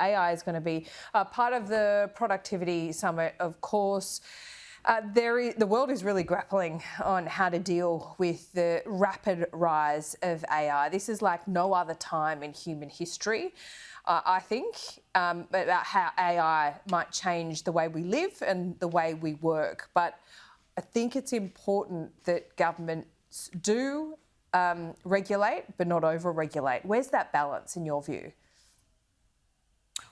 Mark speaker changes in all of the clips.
Speaker 1: AI is going to be part of the productivity summit, of course. The world is really grappling on how to deal with the rapid rise of AI. This is like no other time in human history, I think, about how AI might change the way we live and the way we work. But I think it's important that governments do regulate, but not over-regulate. Where's that balance in your view?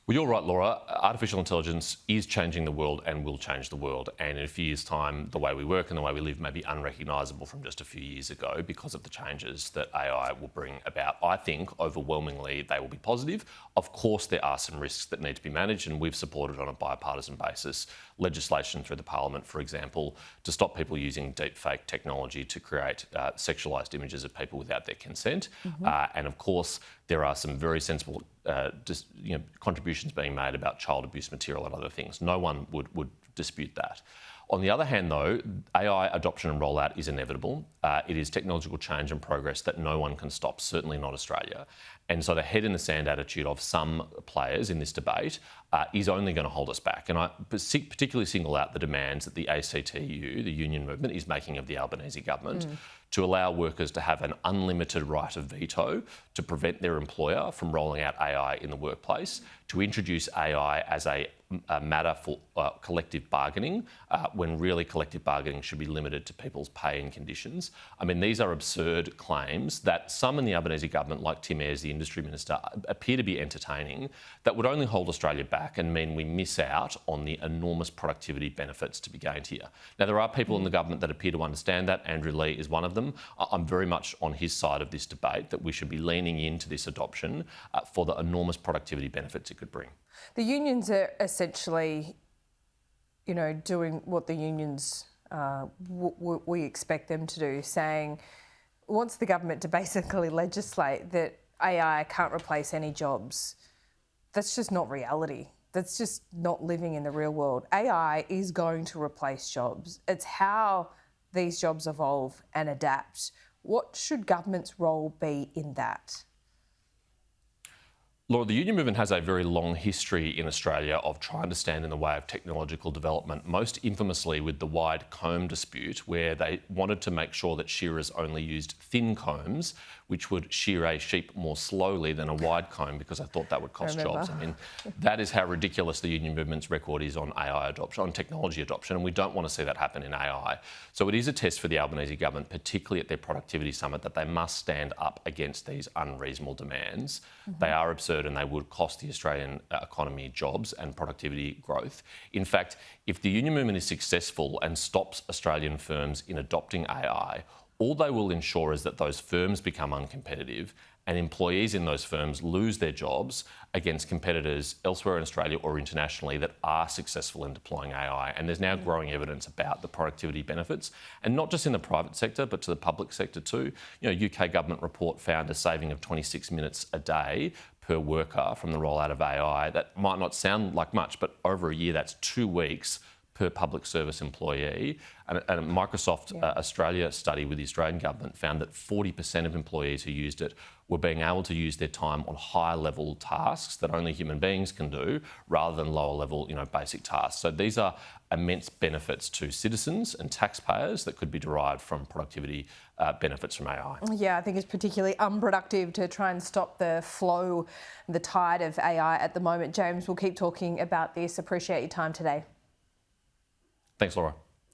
Speaker 2: Well, you're right, Laura. Artificial intelligence is changing the world and will change the world. And in a few years' time, the way we work and the way we live may be unrecognisable from just a few years ago because of the changes that AI will bring about. I think overwhelmingly they will be positive. Of course, there are some risks that need to be managed, and we've supported on a bipartisan basis legislation through the Parliament, for example, to stop people using deepfake technology to create sexualised images of people without their consent. And of course, there are some very sensible contributions being made about child abuse material and other things. No one would dispute that. On the other hand, though, AI adoption and rollout is inevitable. It is technological change and progress that no one can stop, certainly not Australia. And so the head in the sand attitude of some players in this debate is only going to hold us back. And I particularly single out the demands that the ACTU, the union movement, is making of the Albanese government to allow workers to have an unlimited right of veto to prevent their employer from rolling out AI in the workplace, to introduce AI as a matter for collective bargaining, when really collective bargaining should be limited to people's pay and conditions. I mean, these are absurd claims that some in the Albanese government, like Tim Ayres, the industry minister, appear to be entertaining, that would only hold Australia back and mean we miss out on the enormous productivity benefits to be gained here. Now, there are people in the government that appear to understand that. Andrew Leigh is one of them. I'm very much on his side of this debate, that we should be leaning into this adoption for the enormous productivity benefits it could bring.
Speaker 1: The unions are essentially, doing what the unions we expect them to do, saying, wants the government to basically legislate that AI can't replace any jobs. That's just not reality. That's just not living in the real world. AI is going to replace jobs. It's how these jobs evolve and adapt. What should government's role be in that?
Speaker 2: Laura, the union movement has a very long history in Australia of trying to stand in the way of technological development, most infamously with the wide comb dispute, where they wanted to make sure that shearers only used thin combs, which would shear a sheep more slowly than a wide comb, because I thought that would cost jobs. I mean, that is how ridiculous the union movement's record is on AI adoption, on technology adoption, and we don't want to see that happen in AI. So it is a test for the Albanese government, particularly at their productivity summit, that they must stand up against these unreasonable demands. They are absurd, and they would cost the Australian economy jobs and productivity growth. In fact, if the union movement is successful and stops Australian firms in adopting AI, all they will ensure is that those firms become uncompetitive and employees in those firms lose their jobs against competitors elsewhere in Australia or internationally that are successful in deploying AI. And there's now growing evidence about the productivity benefits, and not just in the private sector, but to the public sector too. UK government report found a saving of 26 minutes a day per worker from the rollout of AI. That might not sound like much, but over a year, that's 2 weeks per public service employee. And a Microsoft Australia study with the Australian government found that 40% of employees who used it were being able to use their time on higher level tasks that only human beings can do, rather than lower level, basic tasks. So these are immense benefits to citizens and taxpayers that could be derived from productivity benefits from AI.
Speaker 1: Yeah, I think it's particularly unproductive to try and stop the flow, the tide of AI at the moment. James, we'll keep talking about this. Appreciate your time today.
Speaker 2: Thanks, Laura.